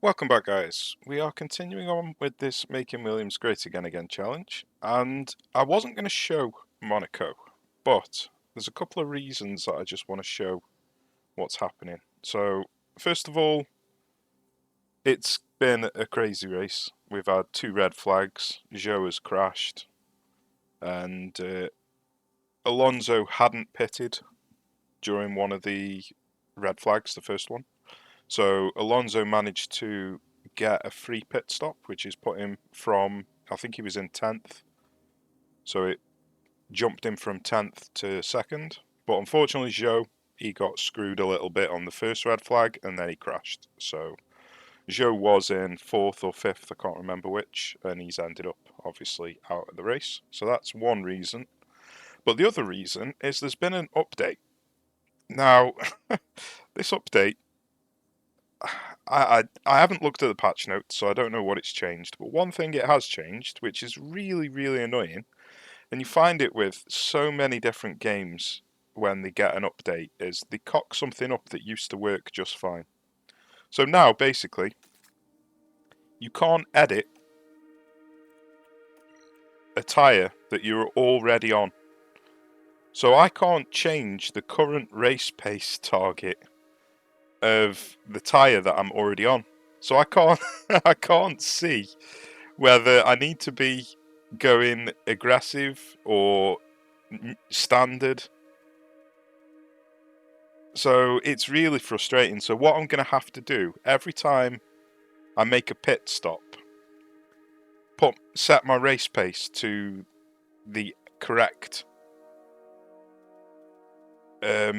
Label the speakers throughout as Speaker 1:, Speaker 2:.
Speaker 1: Welcome back, guys. We are continuing on with this Making Williams Great Again challenge, and I wasn't going to show Monaco, but there's a couple of reasons that I just want to show what's happening. So, first of all, it's been a crazy race. We've had two red flags, Zhou has crashed, and Alonso hadn't pitted during one of the red flags, the first one. So Alonso managed to get a free pit stop, which is put him from, I think he was in 10th. So it jumped him from 10th to 2nd. But unfortunately, Zhou, he got screwed a little bit on the first red flag and then he crashed. So Zhou was in 4th or 5th, I can't remember which, and he's ended up obviously out of the race. So that's one reason. But the other reason is there's been an update. Now, this update I haven't looked at the patch notes, so I don't know what it's changed. But one thing it has changed, which is really, really annoying, and you find it with so many different games when they get an update, is they cock something up that used to work just fine. So now, basically, you can't edit a tyre that you're already on. So I can't change the current race pace target of the tyre that I'm already on. So I can't I can't see whether I need to be going aggressive or standard. So it's really frustrating. So what I'm going to have to do every time I make a pit stop, set my race pace to the correct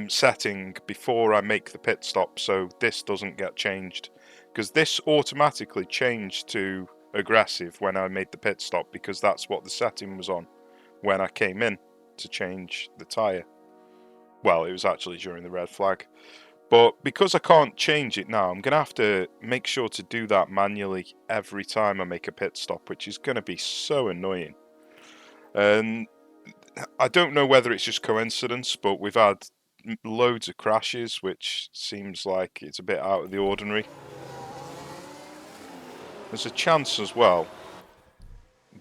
Speaker 1: setting before I make the pit stop, so this doesn't get changed, because this automatically changed to aggressive when I made the pit stop, because that's what the setting was on when I came in to change the tyre. Well, it was actually during the red flag. But because I can't change it now, I'm going to have to make sure to do that manually every time I make a pit stop, which is going to be so annoying. And I don't know whether it's just coincidence, but we've had loads of crashes, which seems like it's a bit out of the ordinary. There's a chance as well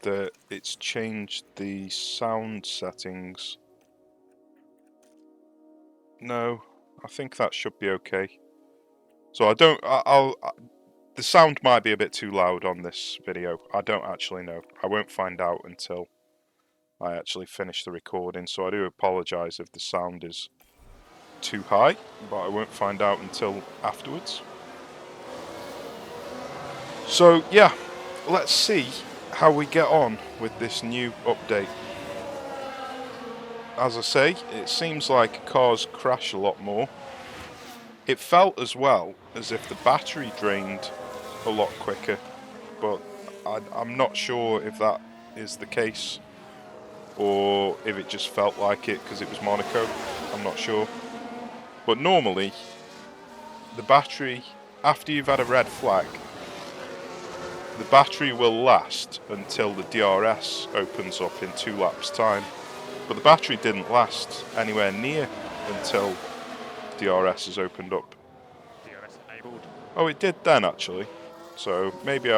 Speaker 1: that it's changed the sound settings. No, I think that should be okay. So the sound might be a bit too loud on this video. I don't actually know. I won't find out until I actually finish the recording, so I do apologise if the sound is too high, but I won't find out until afterwards. So yeah, let's see how we get on with this new update. As I say, it seems like cars crash a lot more. It felt as well as if the battery drained a lot quicker, but I'm not sure if that is the case or if it just felt like it because it was Monaco. I'm not sure. But normally, the battery, after you've had a red flag, the battery will last until the DRS opens up in 2 laps' time. But the battery didn't last anywhere near until DRS has opened up.
Speaker 2: DRS enabled.
Speaker 1: Oh, it did then actually. So maybe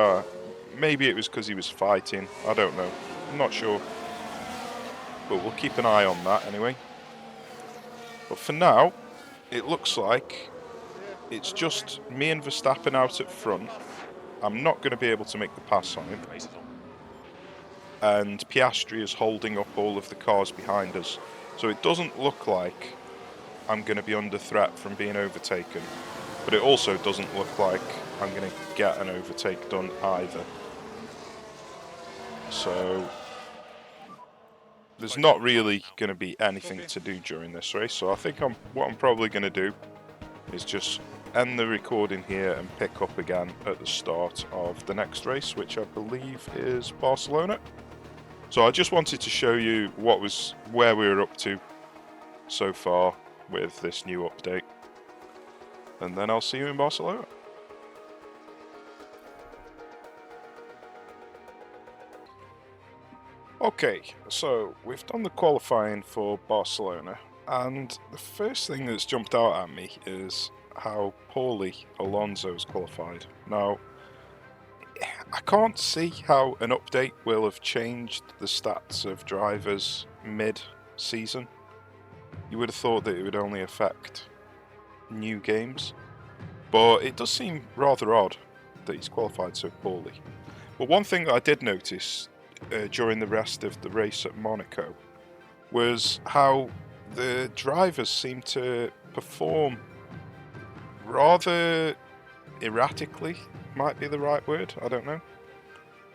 Speaker 1: it was because he was fighting. I don't know. I'm not sure. But we'll keep an eye on that anyway. But for now, it looks like it's just me and Verstappen out at front. I'm not going to be able to make the pass on him. And Piastri is holding up all of the cars behind us. So it doesn't look like I'm going to be under threat from being overtaken. But it also doesn't look like I'm going to get an overtake done either. So there's not really going to be anything to do during this race. So I think what I'm probably going to do is just end the recording here and pick up again at the start of the next race, which I believe is Barcelona. So I just wanted to show you where we were up to so far with this new update. And then I'll see you in Barcelona. Okay, so we've done the qualifying for Barcelona, and the first thing that's jumped out at me is how poorly Alonso's qualified. Now, I can't see how an update will have changed the stats of drivers mid-season. You would have thought that it would only affect new games, but it does seem rather odd that he's qualified so poorly. But one thing that I did notice during the rest of the race at Monaco was how the drivers seem to perform rather erratically, might be the right word, I don't know.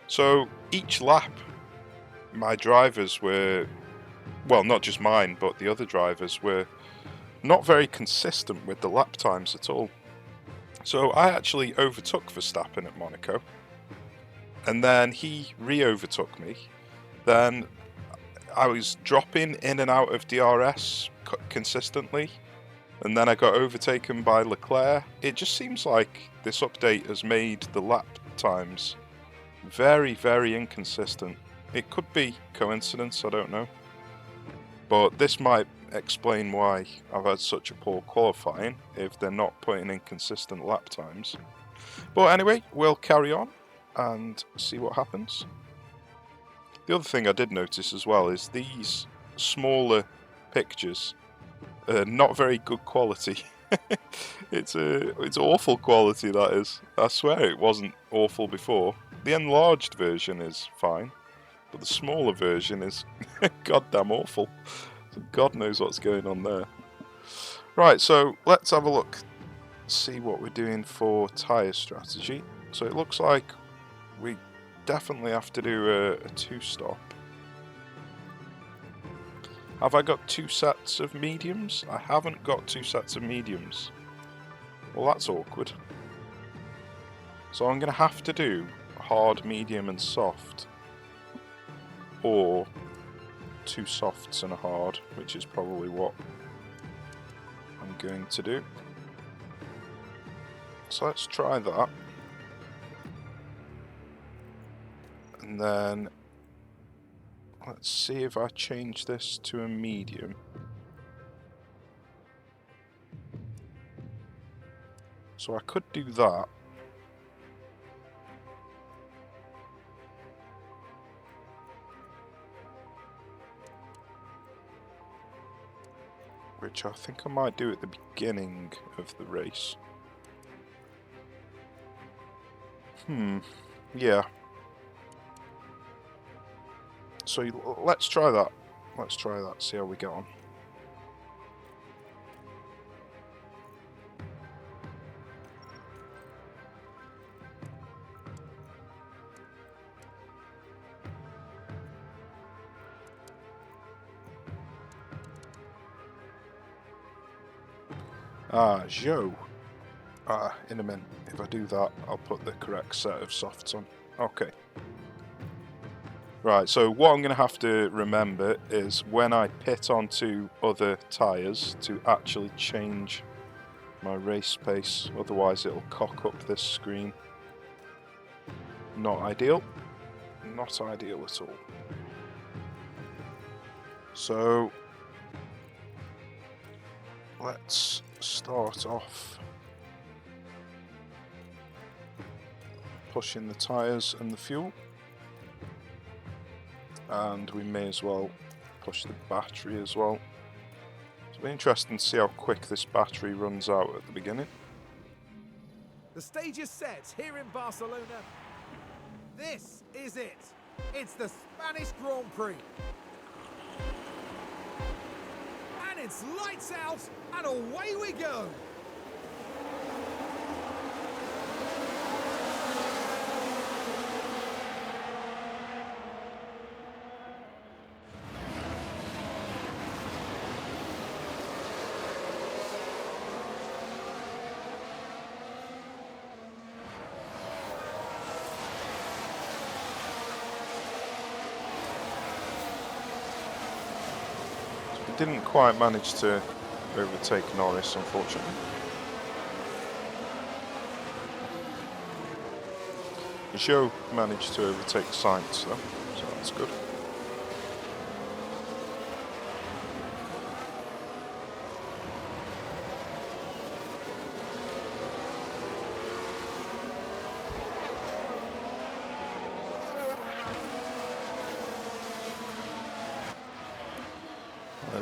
Speaker 1: So each lap, my drivers were, well, not just mine, but the other drivers were not very consistent with the lap times at all. So I actually overtook Verstappen at Monaco, and then he re-overtook me. Then I was dropping in and out of DRS consistently, and then I got overtaken by Leclerc. It just seems like this update has made the lap times very, very inconsistent. It could be coincidence, I don't know. But this might explain why I've had such a poor qualifying, if they're not putting in consistent lap times. But anyway, we'll carry on and see what happens. The other thing I did notice as well is these smaller pictures are not very good quality. It's awful quality, that is. I swear it wasn't awful before. The enlarged version is fine, but the smaller version is goddamn awful. So God knows what's going on there. Right, so let's have a look, see what we're doing for tyre strategy. So it looks like we definitely have to do a two-stop. Have I got 2 sets of mediums? I haven't got 2 sets of mediums. Well, that's awkward. So I'm going to have to do hard, medium and soft. Or 2 softs and a hard, which is probably what I'm going to do. So let's try that. And then let's see if I change this to a medium. So I could do that. Which I think I might do at the beginning of the race. Yeah. So let's try that. Let's try that, see how we get on. Joe. In a minute. If I do that, I'll put the correct set of softs on. Okay. Right, so what I'm going to have to remember is when I pit onto other tyres to actually change my race pace, otherwise it'll cock up this screen. Not ideal. Not ideal at all. So let's start off pushing the tyres and the fuel. And we may as well push the battery as well. It'll be interesting to see how quick this battery runs out at the beginning.
Speaker 2: The stage is set here in Barcelona. This is it. It's the Spanish Grand Prix. And it's lights out and away we go.
Speaker 1: Didn't quite manage to overtake Norris, unfortunately. Zhou managed to overtake Sainz though, so that's good.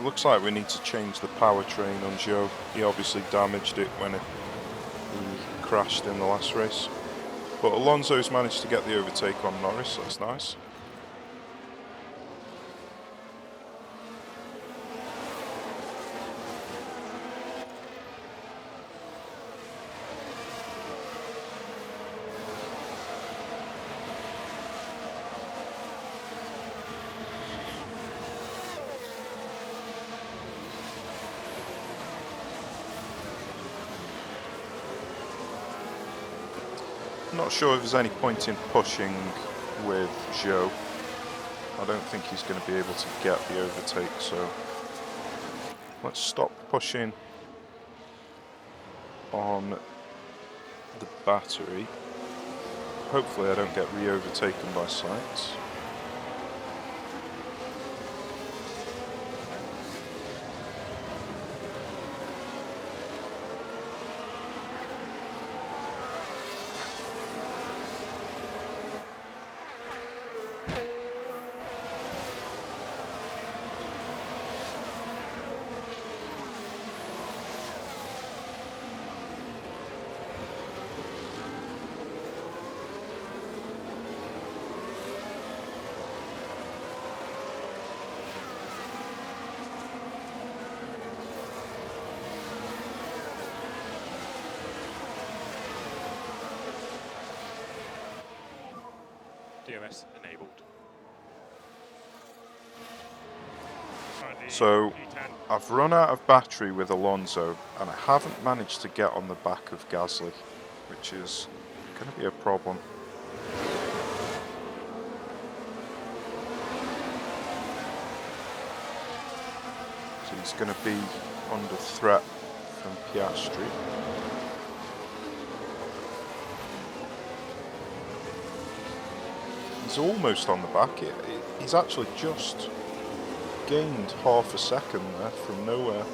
Speaker 1: It looks like we need to change the powertrain on Joe. He obviously damaged it when he crashed in the last race. But Alonso's managed to get the overtake on Norris, that's nice. Not sure if there's any point in pushing with Joe. I don't think he's going to be able to get the overtake, so let's stop pushing on the battery. Hopefully I don't get re-overtaken by Sainz.
Speaker 3: DRS enabled.
Speaker 1: So I've run out of battery with Alonso and I haven't managed to get on the back of Gasly, which is going to be a problem. So he's going to be under threat from Piastri. He's almost on the back. He's actually just gained half a second there from nowhere.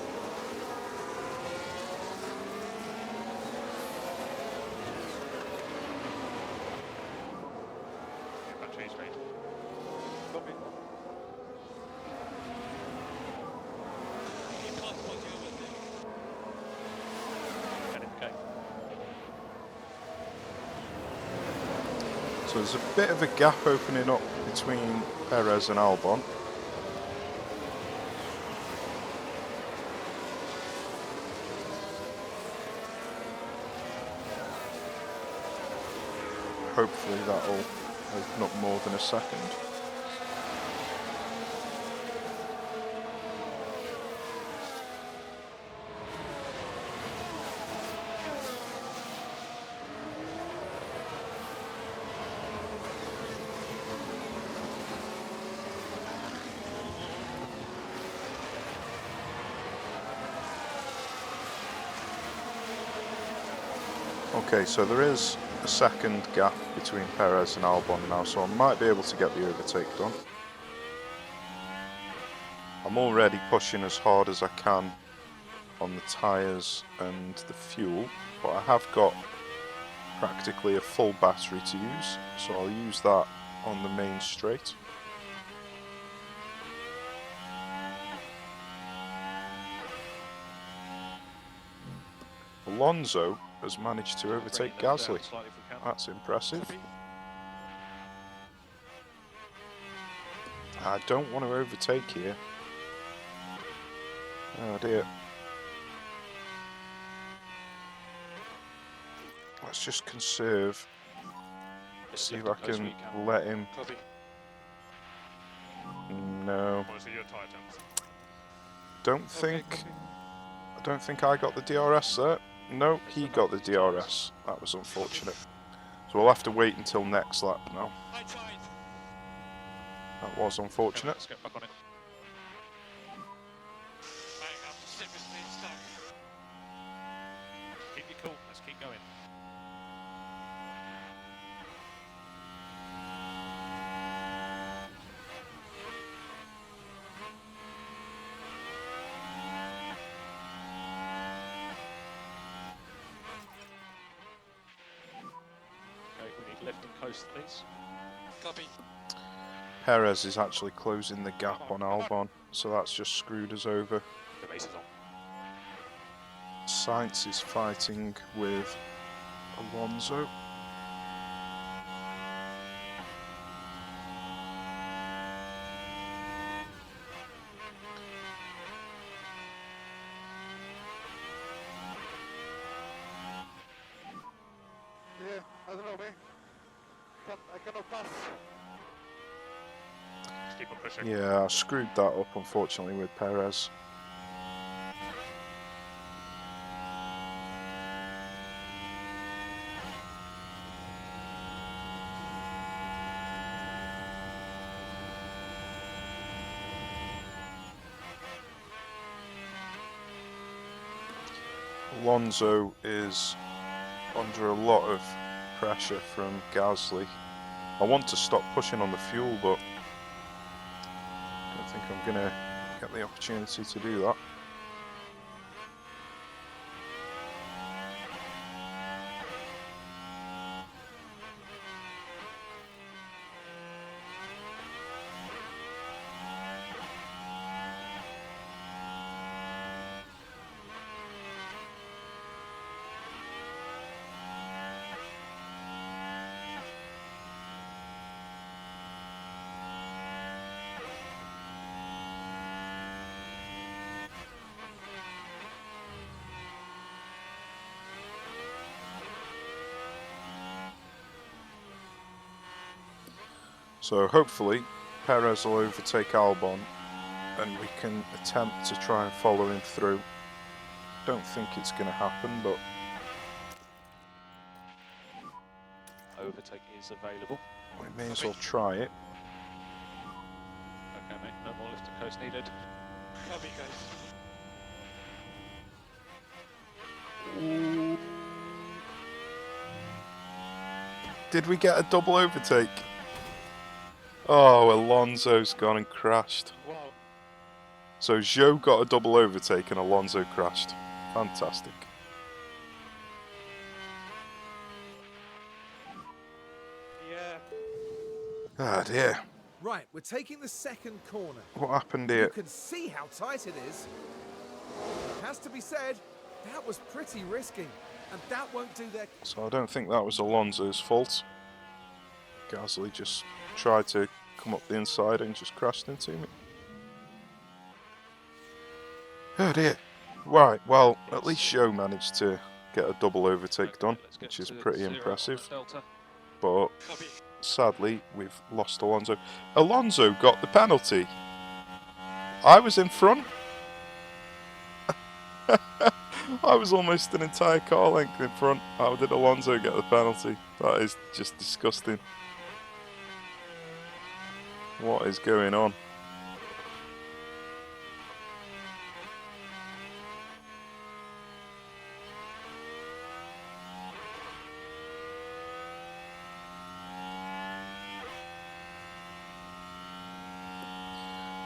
Speaker 1: So there's a bit of a gap opening up between Perez and Albon. Hopefully that'll open up more than a second. Okay, so there is a second gap between Perez and Albon now, so I might be able to get the overtake done. I'm already pushing as hard as I can on the tyres and the fuel, but I have got practically a full battery to use, so I'll use that on the main straight. Alonso has managed to overtake Gasly. That's impressive. I don't want to overtake here. Oh dear. Let's just conserve. See if I can let him. No. I don't think I got the DRS there. No, he got the DRS. That was unfortunate. So we'll have to wait until next lap now. That was unfortunate.
Speaker 3: Let's get back on it. Keep your cool, let's keep going. Okay, we need left and coast, please. Copy.
Speaker 1: Perez is actually closing the gap on Albon. so that's just screwed us over.
Speaker 3: The race is on.
Speaker 1: Sainz is fighting with Alonso.
Speaker 4: Yeah, I don't know, man. I cannot pass.
Speaker 3: Just keep on pushing.
Speaker 1: Yeah, I screwed that up unfortunately with Perez. Alonso is under a lot of pressure from Gasly. I want to stop pushing on the fuel, but I don't think I'm going to get the opportunity to do that. So hopefully Perez will overtake Albon and we can attempt to try and follow him through. Don't think it's going to happen, but
Speaker 3: Overtake is available.
Speaker 1: we may as well try it.
Speaker 3: Okay, mate. No more lift and coast needed. Copy, guys.
Speaker 1: Did we get a double overtake? Oh, Alonso's gone and crashed.
Speaker 3: Wow.
Speaker 1: So Zhou got a double overtake and Alonso crashed. Fantastic.
Speaker 3: Yeah.
Speaker 1: Ah dear.
Speaker 2: Right, we're taking the second corner.
Speaker 1: What happened
Speaker 2: You
Speaker 1: here?
Speaker 2: can see how tight it is. It has to be said, that was pretty risky. And that won't do their...
Speaker 1: So I don't think that was Alonso's fault. Gasly just tried to come up the inside and just crashed into me. Oh dear. Right, well, at least Zhou managed to get a double overtake done,
Speaker 3: Let's get
Speaker 1: which is
Speaker 3: to
Speaker 1: pretty
Speaker 3: zero on
Speaker 1: impressive.
Speaker 3: that Delta.
Speaker 1: But
Speaker 3: Copy.
Speaker 1: sadly, we've lost Alonso. Alonso got the penalty. I was in front. I was almost an entire car length in front. How did Alonso get the penalty? That is just disgusting. What is going on?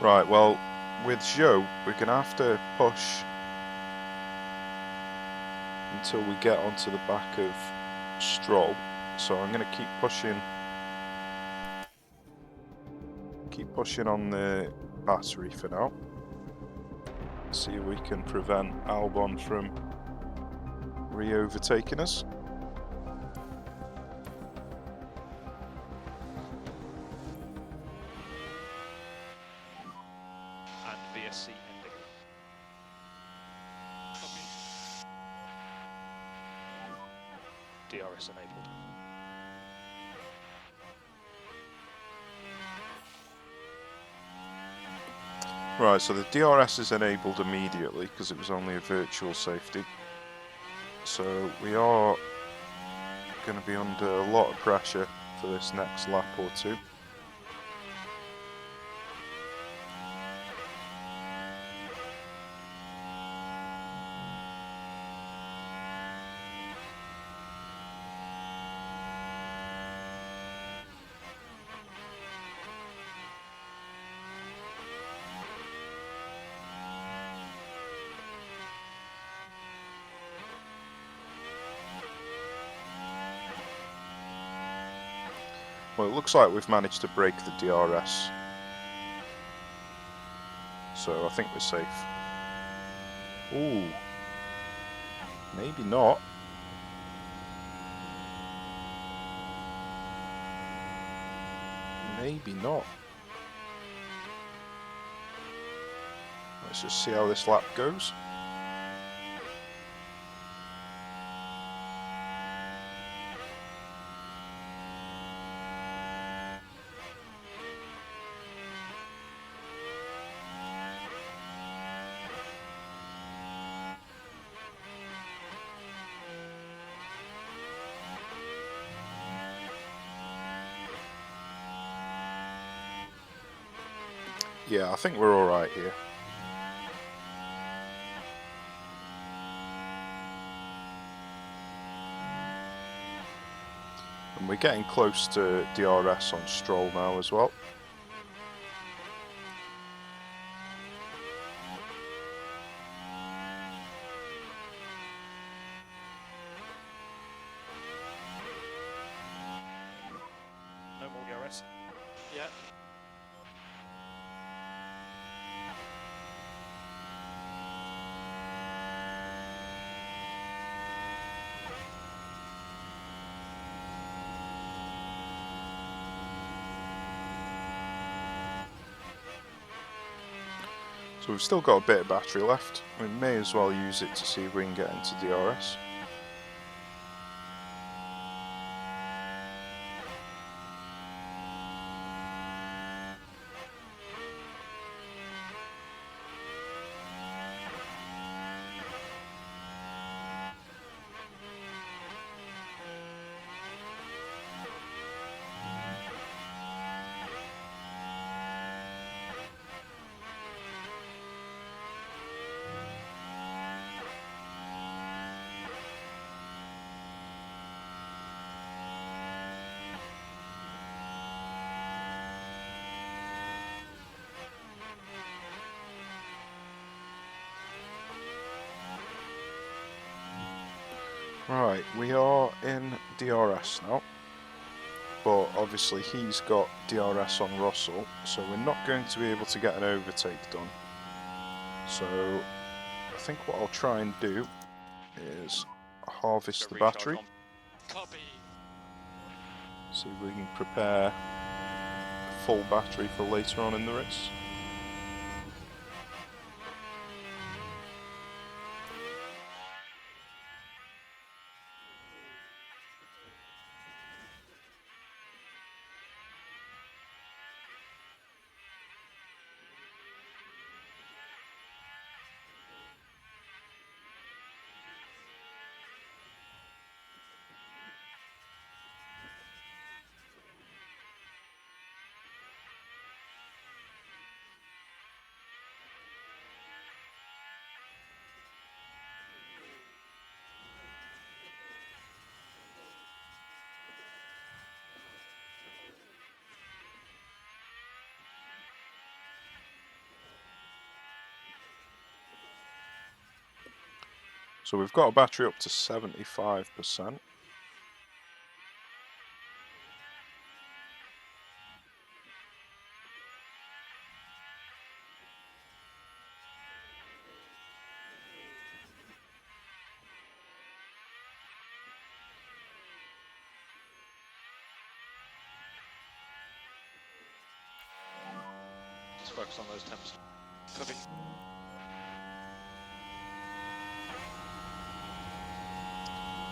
Speaker 1: Right, well, with Zhou, we're going to have to push until we get onto the back of Stroll. So I'm going to keep pushing on the battery for now. See if we can prevent Albon from re-overtaking us.
Speaker 3: And VSC ending. Copy. DRS enabled.
Speaker 1: Right, so the DRS is enabled immediately because it was only a virtual safety. So we are going to be under a lot of pressure for this next lap or two. Well, it looks like we've managed to break the DRS. So I think we're safe. Ooh. Maybe not. Maybe not. Let's just see how this lap goes. Yeah, I think we're alright here. And we're getting close to DRS on Stroll now as well.
Speaker 3: No more DRS. Yeah.
Speaker 1: So we've still got a bit of battery left. We may as well use it to see if we can get into DRS. Right, we are in DRS now, but obviously he's got DRS on Russell, so we're not going to be able to get an overtake done. So I think what I'll try and do is harvest the battery,
Speaker 3: Copy.
Speaker 1: see if we can prepare a full battery for later on in the race. So we've got a battery up to 75%.
Speaker 3: Just focus on those temps. Copy.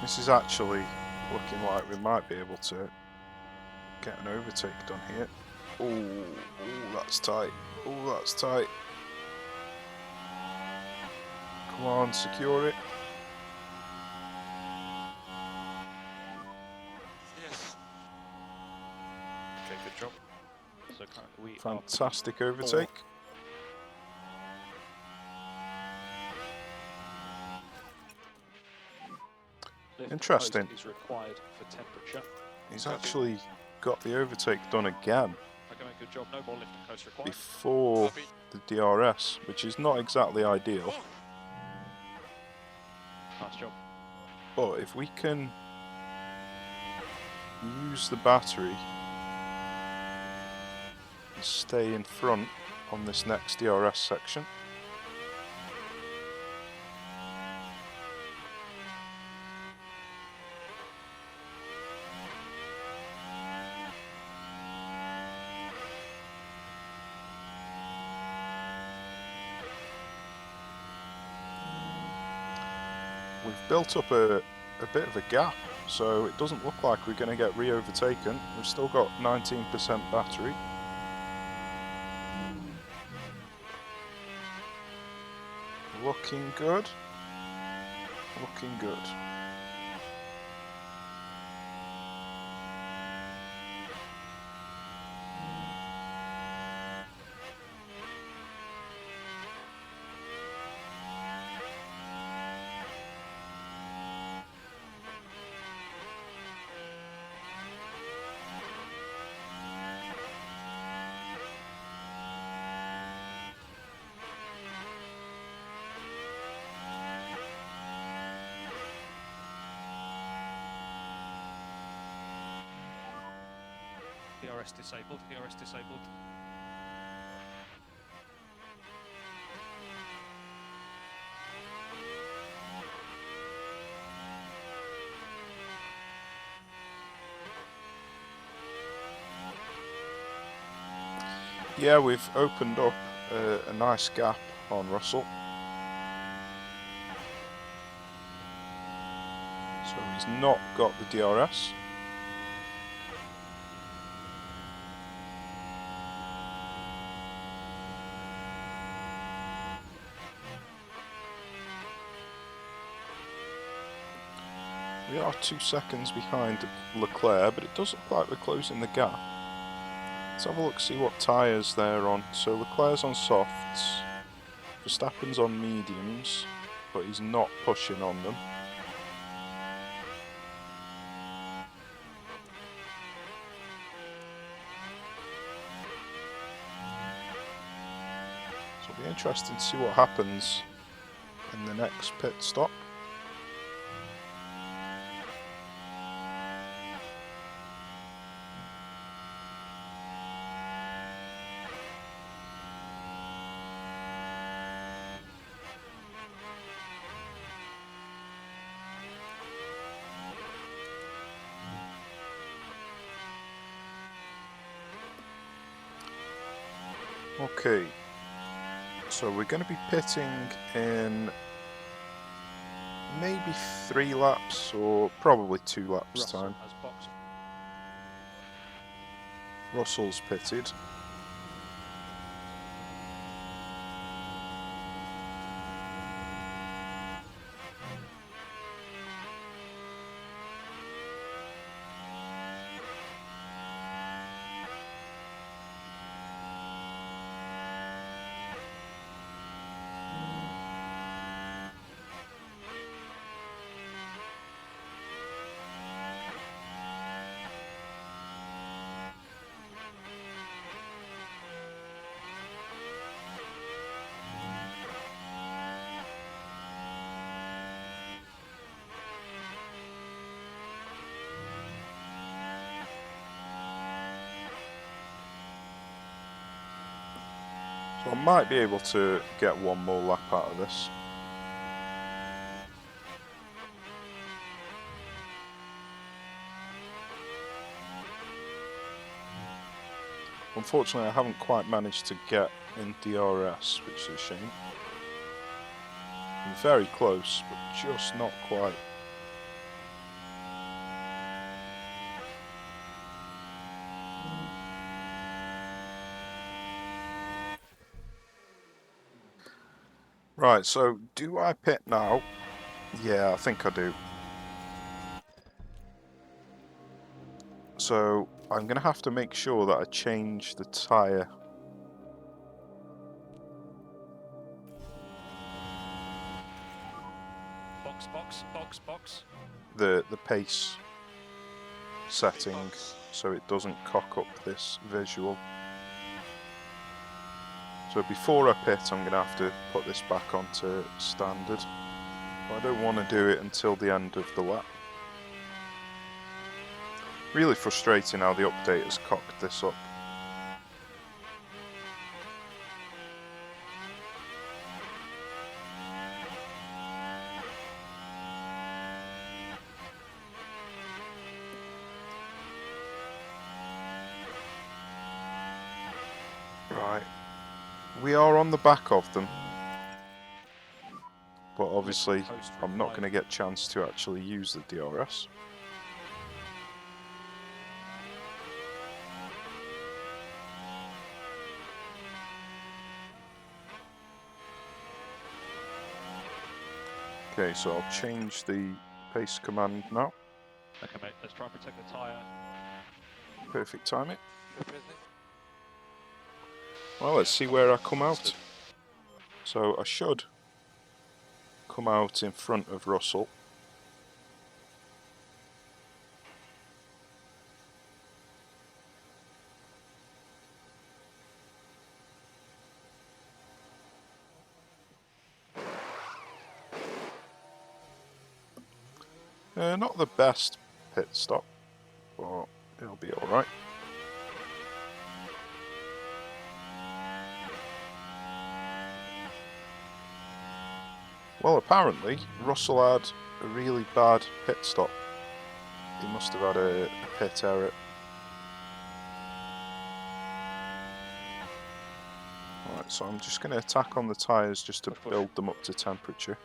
Speaker 1: This is actually looking like we might be able to get an overtake done here. Oh, that's tight. Oh, that's tight. Come on, secure it.
Speaker 3: Yes. Okay, good job. So currently we
Speaker 1: Fantastic overtake. Interesting.
Speaker 3: Is required for temperature.
Speaker 1: He's actually got the overtake done again
Speaker 3: Okay, good job. No more lift and coast required.
Speaker 1: before
Speaker 3: Copy.
Speaker 1: the DRS, which is not exactly ideal.
Speaker 3: Nice job.
Speaker 1: But if we can use the battery and stay in front on this next DRS section. We've built up a bit of a gap, so it doesn't look like we're going to get re-overtaken. We've still got 19% battery. Looking good. Looking good.
Speaker 3: DRS disabled, DRS disabled.
Speaker 1: Yeah, we've opened up a nice gap on Russell. So he's not got the DRS. We are 2 seconds behind Leclerc, but it does look like we're closing the gap. Let's have a look, see what tyres they're on. So Leclerc's on softs, Verstappen's on mediums, but he's not pushing on them. So it'll be interesting to see what happens in the next pit stop. Okay, so we're going to be pitting in maybe 3 laps or probably 2 laps
Speaker 3: Russell
Speaker 1: time.
Speaker 3: has box.
Speaker 1: Russell's pitted. So I might be able to get one more lap out of this. Unfortunately, I haven't quite managed to get in DRS, which is a shame. I'm very close, but just not quite. Right, so do I pit now? Yeah, I think I do. So I'm going to have to make sure that I change the tyre.
Speaker 3: Box, box, box, box.
Speaker 1: The pace setting so it doesn't cock up this visual. So before I pit, I'm going to have to put this back onto standard. But I don't want to do it until the end of the lap. Really frustrating how the update has cocked this up. Right. We are on the back of them. But obviously, I'm not going to get a chance to actually use the DRS. Okay, so I'll change the pace command now.
Speaker 3: Okay, mate, let's try and protect the tyre.
Speaker 1: Perfect timing.
Speaker 4: Good business.
Speaker 1: Well, let's see where I come out. So I should come out in front of Russell. Not the best pit stop, but it'll be alright. Well, apparently, Russell had a really bad pit stop. He must have had a pit error. Alright, so I'm just going to attack on the tyres just to build them up to temperature.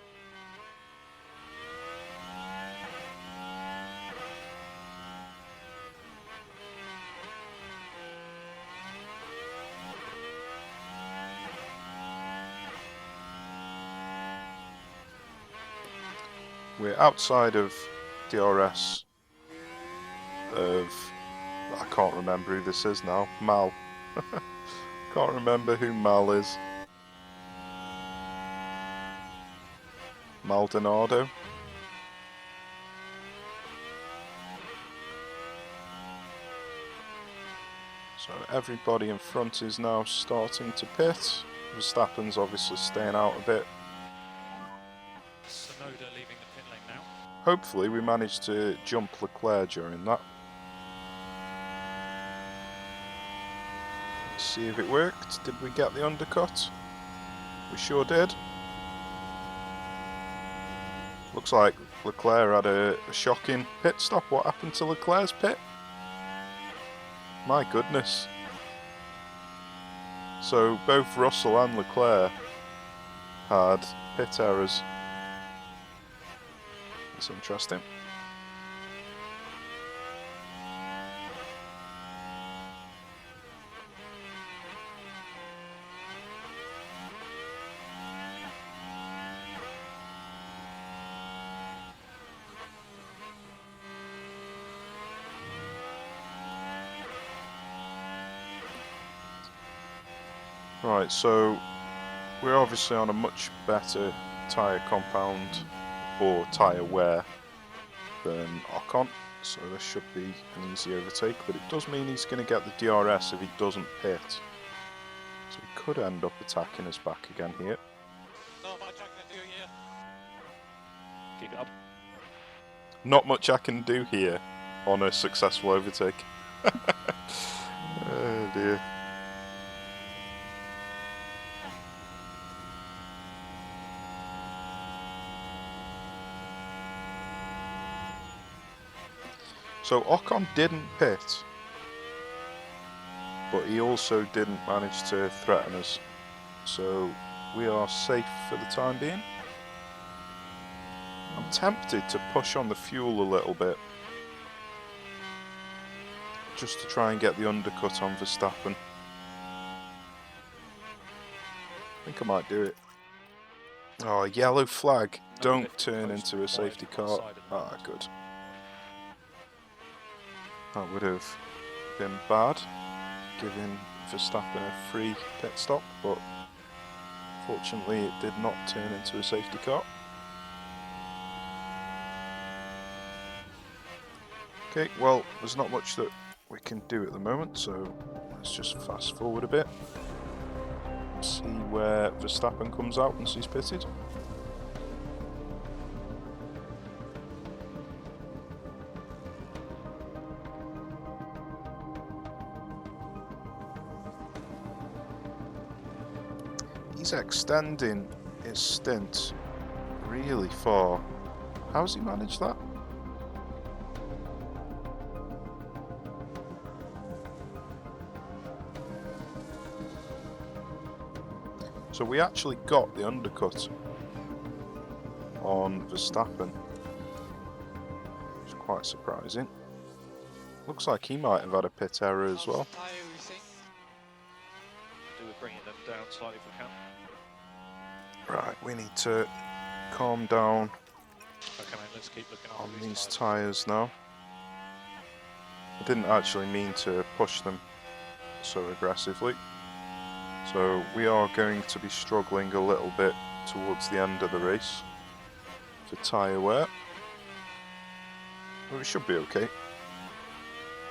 Speaker 1: We're outside of DRS of, I can't remember who this is now, Mal. Can't remember who Mal is. Maldonado. So everybody in front is now starting to pit. Verstappen's obviously staying out a bit.
Speaker 3: Sonoda leaving the pit lane now.
Speaker 1: Hopefully we managed to jump Leclerc during that. Let's see if it worked. Did we get the undercut? We sure did. Looks like Leclerc had a shocking pit stop. What happened to Leclerc's pit? My goodness. So both Russell and Leclerc had pit errors. That's interesting. Right, so we're obviously on a much better tyre compound or tyre wear than Ocon, so this should be an easy overtake, but it does mean he's going to get the DRS if he doesn't pit. So he could end up attacking us back again here.
Speaker 4: Not much I can do here.
Speaker 3: Keep it up.
Speaker 1: Not much I can do here on a successful overtake. Oh dear. So Ocon didn't pit, but he also didn't manage to threaten us. So we are safe for the time being. I'm tempted to push on the fuel a little bit, just to try and get the undercut on Verstappen. I think I might do it. Oh, yellow flag. Don't turn into a safety car. Ah, good. That would have been bad, giving Verstappen a free pit stop, but fortunately it did not turn into a safety car. Okay, well, there's not much that we can do at the moment, so let's just fast forward a bit. See where Verstappen comes out once he's pitted. He's extending his stint really far. How's he managed that? So we actually got the undercut on Verstappen. It's quite surprising. Looks like he might have had a pit error as well.
Speaker 3: Do with bringing them down slightly if we can.
Speaker 1: Right, we need to calm down
Speaker 3: Okay, mate, let's keep looking
Speaker 1: on
Speaker 3: after
Speaker 1: these
Speaker 3: tyres.
Speaker 1: tyres now. I didn't actually mean to push them so aggressively. So we are going to be struggling a little bit towards the end of the race for tyre wear. But we should be okay.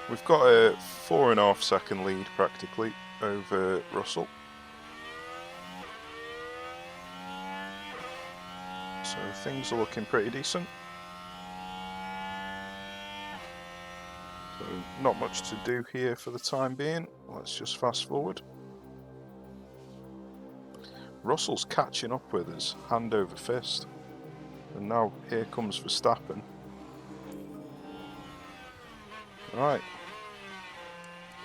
Speaker 1: We've got a 4.5 second lead practically over Russell. So things are looking pretty decent. So not much to do here for the time being. Let's just fast forward. Russell's catching up with us, hand over fist. And now here comes Verstappen. Right.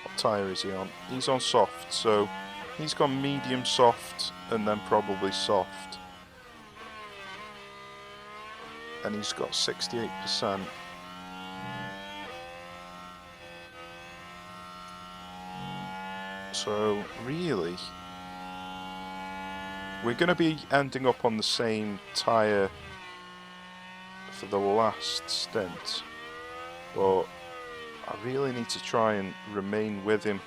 Speaker 1: What tyre is he on? He's on soft, so he's gone medium soft and then probably soft. And he's got 68%. So really, we're going to be ending up on the same tyre for the last stint, but I really need to try and remain with him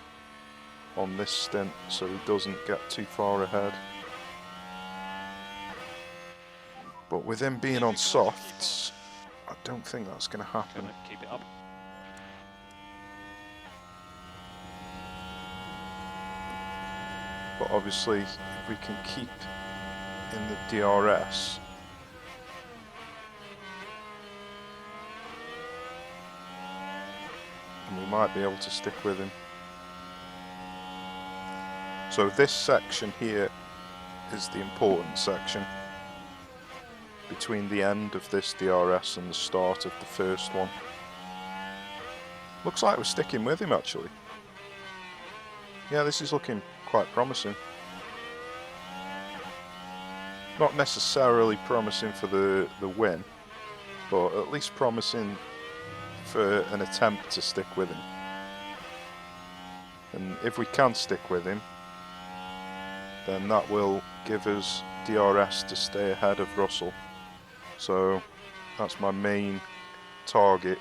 Speaker 1: on this stint so he doesn't get too far ahead. But with him being on softs, I don't think that's going to
Speaker 3: Okay,
Speaker 1: happen.
Speaker 3: mate, keep it up.
Speaker 1: But obviously, if we can keep in the DRS, and we might be able to stick with him. So this section here is the important section between the end of this DRS and the start of the first one. Looks like we're sticking with him actually. Yeah, this is looking quite promising. Not necessarily promising for the win, but at least promising for an attempt to stick with him. And if we can stick with him, then that will give us DRS to stay ahead of Russell. So that's my main target,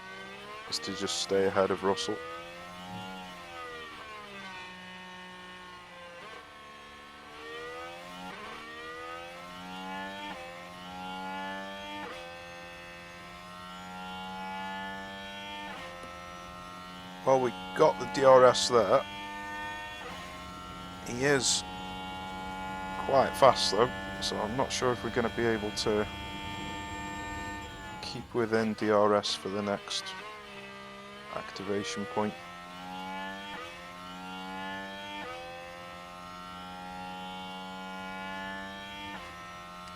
Speaker 1: is to just stay ahead of Russell. Well, we got the DRS there. He is quite fast though, so I'm not sure if we're going to be able to keep within DRS for the next activation point.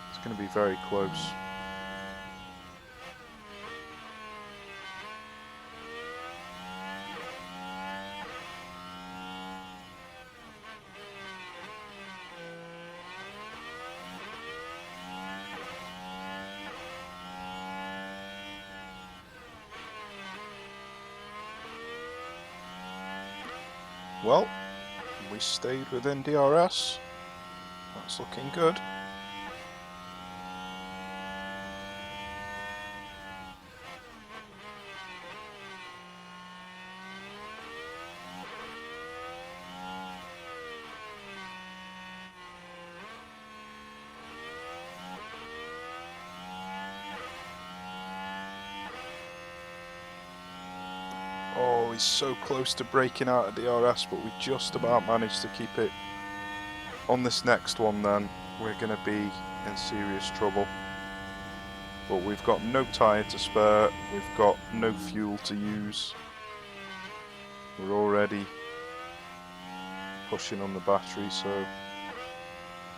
Speaker 1: It's going to be very close. Well, we stayed within DRS. That's looking good. Oh, he's so close to breaking out of DRS, but we just about managed to keep it. On this next one then, we're going to be in serious trouble. But we've got no tyre to spare, we've got no fuel to use. We're already pushing on the battery, so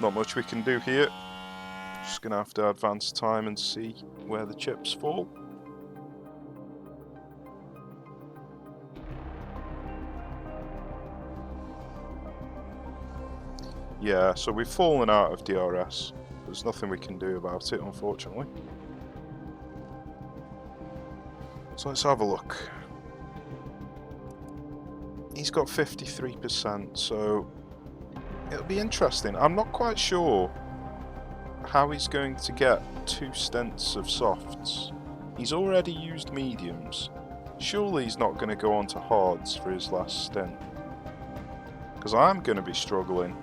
Speaker 1: not much we can do here. Just going to have to advance time and see where the chips fall. Yeah, so we've fallen out of DRS. There's nothing we can do about it, unfortunately. So let's have a look. He's got 53%, so it'll be interesting. I'm not quite sure how he's going to get 2 stints of softs. He's already used mediums. Surely he's not going to go on to hards for his last stint. Because I'm going to be struggling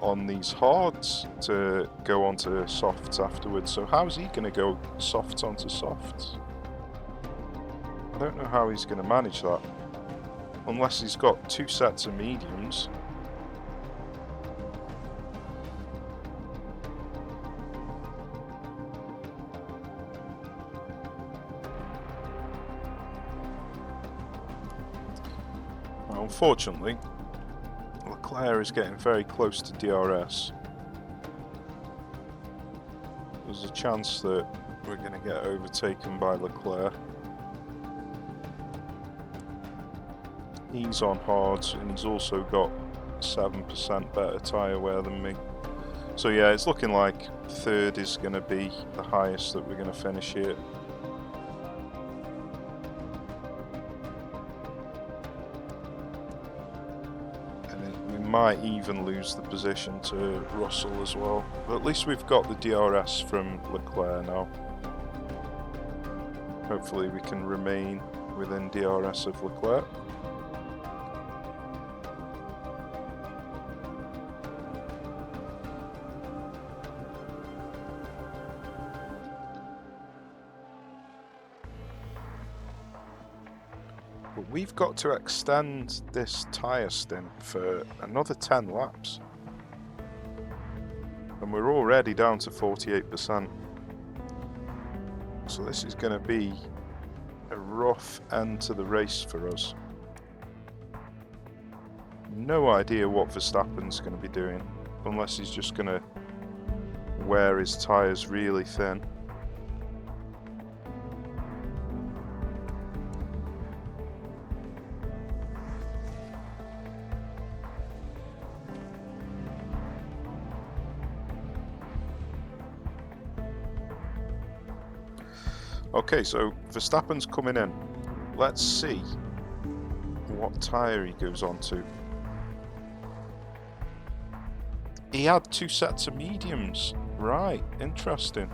Speaker 1: on these hards to go on to softs afterwards. So how's he going to go softs onto softs? I don't know how he's going to manage that. Unless he's got 2 sets of mediums. Well, unfortunately, Leclerc is getting very close to DRS. There's a chance that we're going to get overtaken by Leclerc. He's on hards and he's also got 7% better tyre wear than me. So yeah, it's looking like 3rd is going to be the highest that we're going to finish here. And we might even lose the position to Russell as well. But at least we've got the DRS from Leclerc now. Hopefully we can remain within DRS of Leclerc. But we've got to extend this tyre stint for another 10 laps. And we're already down to 48%. So this is going to be a rough end to the race for us. No idea what Verstappen's going to be doing, unless he's just going to wear his tyres really thin. Okay, so Verstappen's coming in. Let's see what tyre he goes on to. He had 2 sets of mediums. Right, interesting.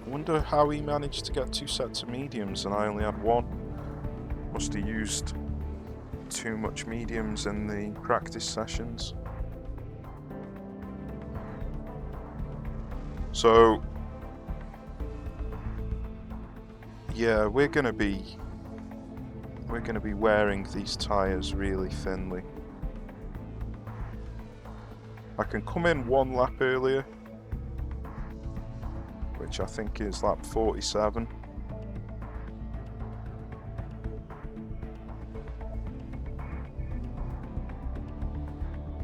Speaker 1: I wonder how he managed to get 2 sets of mediums and I only had 1. Must have used too much mediums in the practice sessions. So yeah, we're gonna be wearing these tyres really thinly. I can come in 1 lap earlier, which I think is lap 47.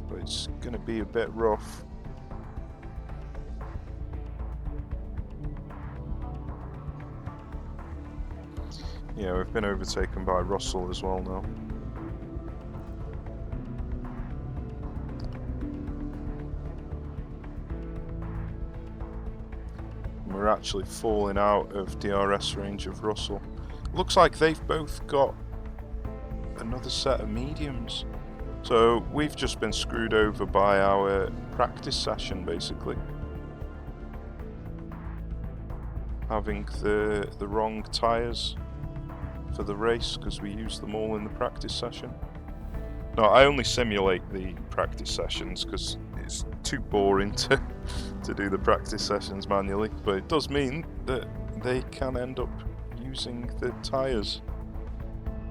Speaker 1: But it's gonna be a bit rough. Yeah, we've been overtaken by Russell as well now. We're actually falling out of DRS range of Russell. Looks like they've both got another set of mediums. So we've just been screwed over by our practice session, basically. Having the wrong tyres for the race because we used them all in the practice session. No, I only simulate the practice sessions because it's too boring to do the practice sessions manually, but it does mean that they can end up using the tyres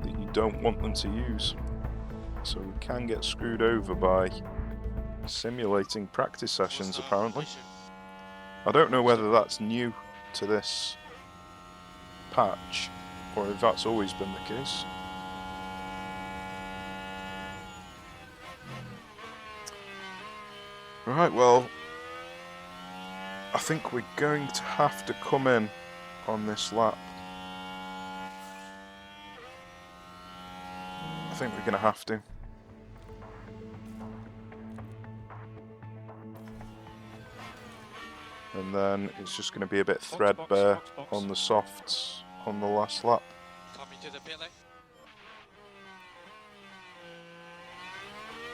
Speaker 1: that you don't want them to use. So we can get screwed over by simulating practice sessions apparently. I don't know whether that's new to this patch or if that's always been the case. Right, well, I think we're going to have to come in on this lap. I think we're going to have to. and then it's just going to be a bit
Speaker 3: Box,
Speaker 1: threadbare
Speaker 3: box, box.
Speaker 1: on the softs on the last lap.
Speaker 3: Coming to the pit lane.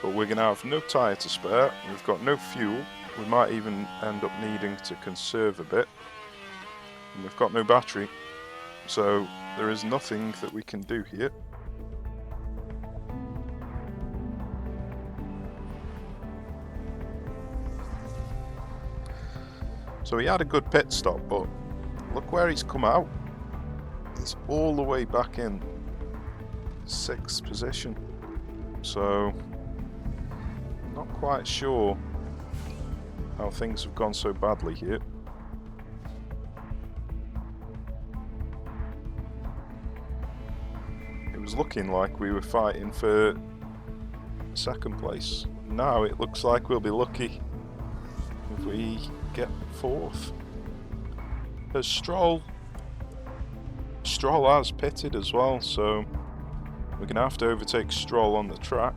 Speaker 1: But we're going to have no tyre to spare, we've got no fuel, we might even end up needing to conserve a bit, and we've got no battery, so there is nothing that we can do here. So he had a good pit stop, but look where he's come out. He's all the way back in 6th position. So, not quite sure how things have gone so badly here. It was looking like we were fighting for 2nd place. Now it looks like we'll be lucky if we get 4th. As Stroll has pitted as well, so we're going to have to overtake Stroll on the track.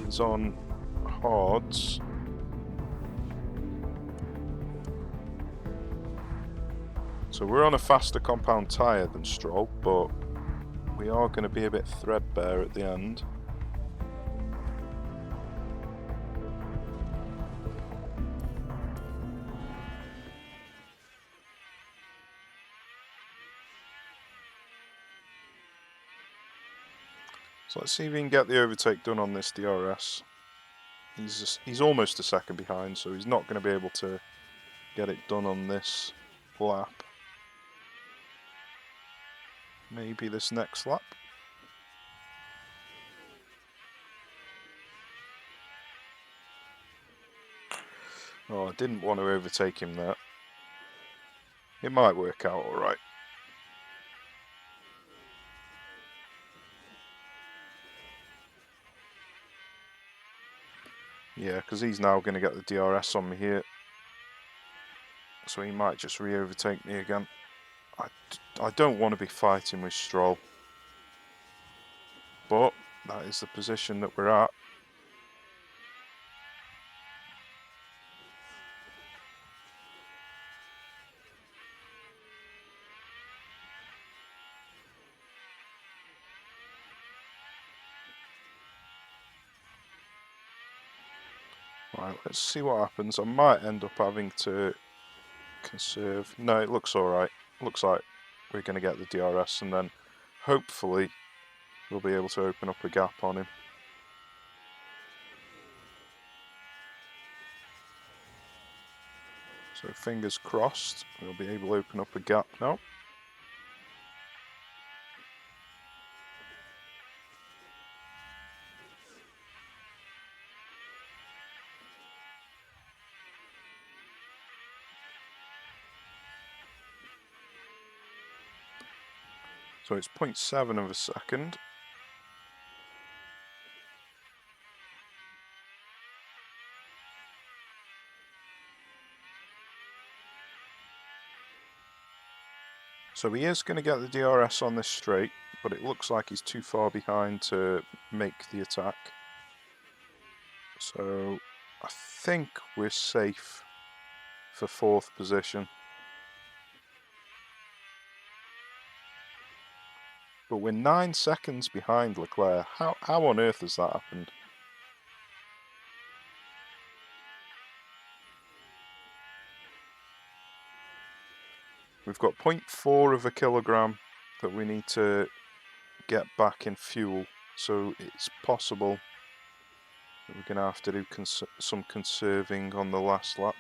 Speaker 1: He's on hards. So we're on a faster compound tyre than Stroll, but we are going to be a bit threadbare at the end. So let's see if we can get the overtake done on this DRS. He's almost a second behind, so he's not going to be able to get it done on this lap. Maybe this next lap. Oh, I didn't want to overtake him there. It might work out alright. Yeah, because he's now going to get the DRS on me here. So he might just re-overtake me again. I don't want to be fighting with Stroll. But that is the position that we're at. Right, let's see what happens. I might end up having to conserve. No, it looks alright. Looks like we're going to get the DRS and then hopefully we'll be able to open up a gap on him. So fingers crossed, we'll be able to open up a gap now. So it's 0.7 of a second. So he is going to get the DRS on this straight, but it looks like he's too far behind to make the attack. So I think we're safe for 4th position. But we're 9 seconds behind Leclerc. How on earth has that happened? We've got 0.4 of a kilogram that we need to get back in fuel, so it's possible that we're going to have to do some conserving on the last lap.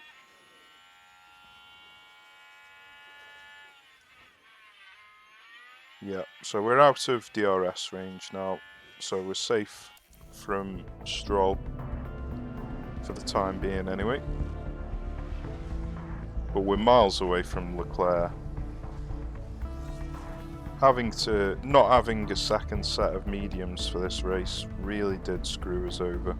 Speaker 1: Yeah, so we're out of DRS range now, so we're safe from Stroll for the time being anyway. But we're miles away from Leclerc. Not having a second set of mediums for this race really did screw us over.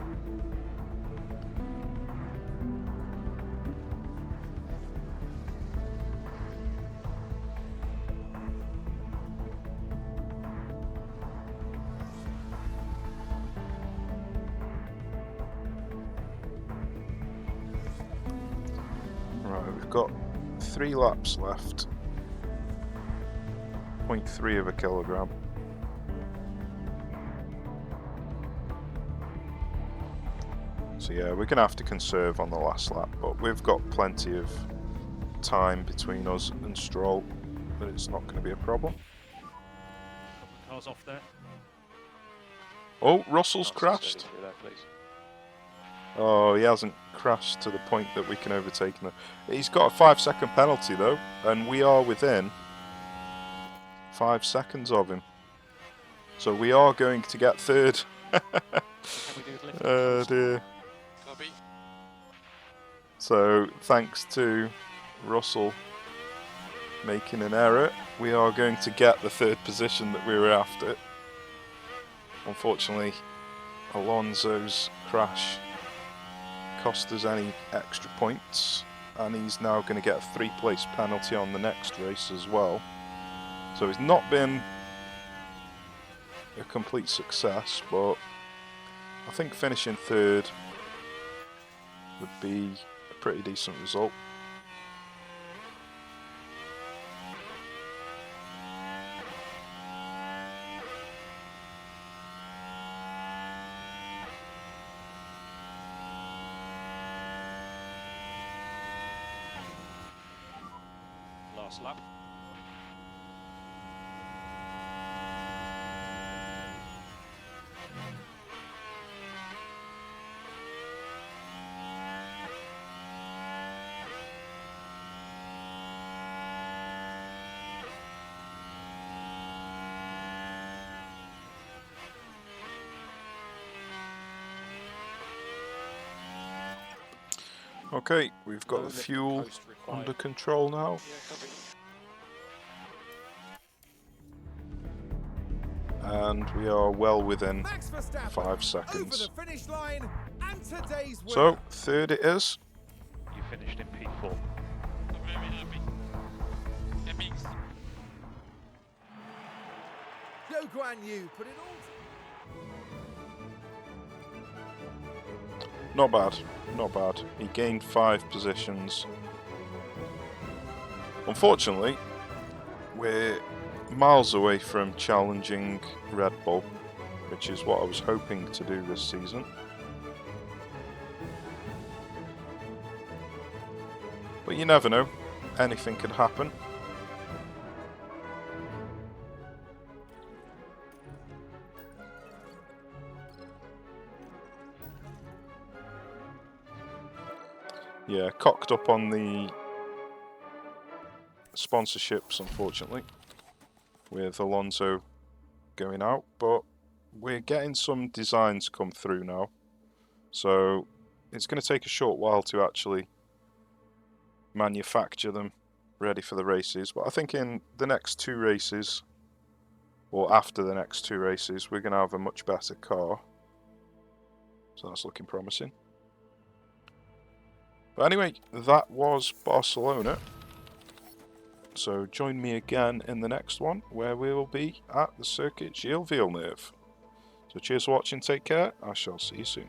Speaker 1: we've got 3 laps left. 0.3 of a kilogram. So yeah, we're going to have to conserve on the last lap, but we've got plenty of time between us and Stroll that it's not going to be a problem.
Speaker 3: Cars off there.
Speaker 1: Oh, Russell's
Speaker 5: Nice and
Speaker 1: crashed.
Speaker 5: steady through there, please.
Speaker 1: Oh, he hasn't crashed to the point that we can overtake him. He's got a 5-second penalty though, and we are within 5 seconds of him. So we are going to get third.
Speaker 5: Can we do with lifting
Speaker 1: Oh
Speaker 5: close?
Speaker 1: dear.
Speaker 5: Copy.
Speaker 1: So thanks to Russell making an error, we are going to get the 3rd position that we were after. Unfortunately, Alonso's crash cost us any extra points, and he's now going to get a 3-place penalty on the next race as well. So it's not been a complete success, but I think finishing 3rd would be a pretty decent result.
Speaker 3: Last lap.
Speaker 1: Okay, we've got
Speaker 5: No
Speaker 1: the
Speaker 5: lift
Speaker 1: fuel
Speaker 5: post required.
Speaker 1: under control now.
Speaker 5: Yeah, copy.
Speaker 1: And we are well within
Speaker 2: Max Verstappen
Speaker 1: 5
Speaker 2: over
Speaker 1: seconds.
Speaker 2: the finish line and today's winner.
Speaker 1: So, 3rd it is.
Speaker 3: You finished in P4.
Speaker 5: I'm very happy. It means
Speaker 2: Zhou Guan Yu put it all.
Speaker 1: Not bad, not bad. He gained 5 positions. Unfortunately, we're miles away from challenging Red Bull, which is what I was hoping to do this season. But you never know, anything could happen. Yeah, cocked up on the sponsorships, unfortunately, with Alonso going out, but we're getting some designs come through now, so it's going to take a short while to actually manufacture them ready for the races, but I think in the next 2 races, or after the next 2 races, we're going to have a much better car, so that's looking promising. But anyway, that was Barcelona. So join me again in the next one, where we will be at the Circuit Gilles Villeneuve. So cheers for watching, take care, I shall see you soon.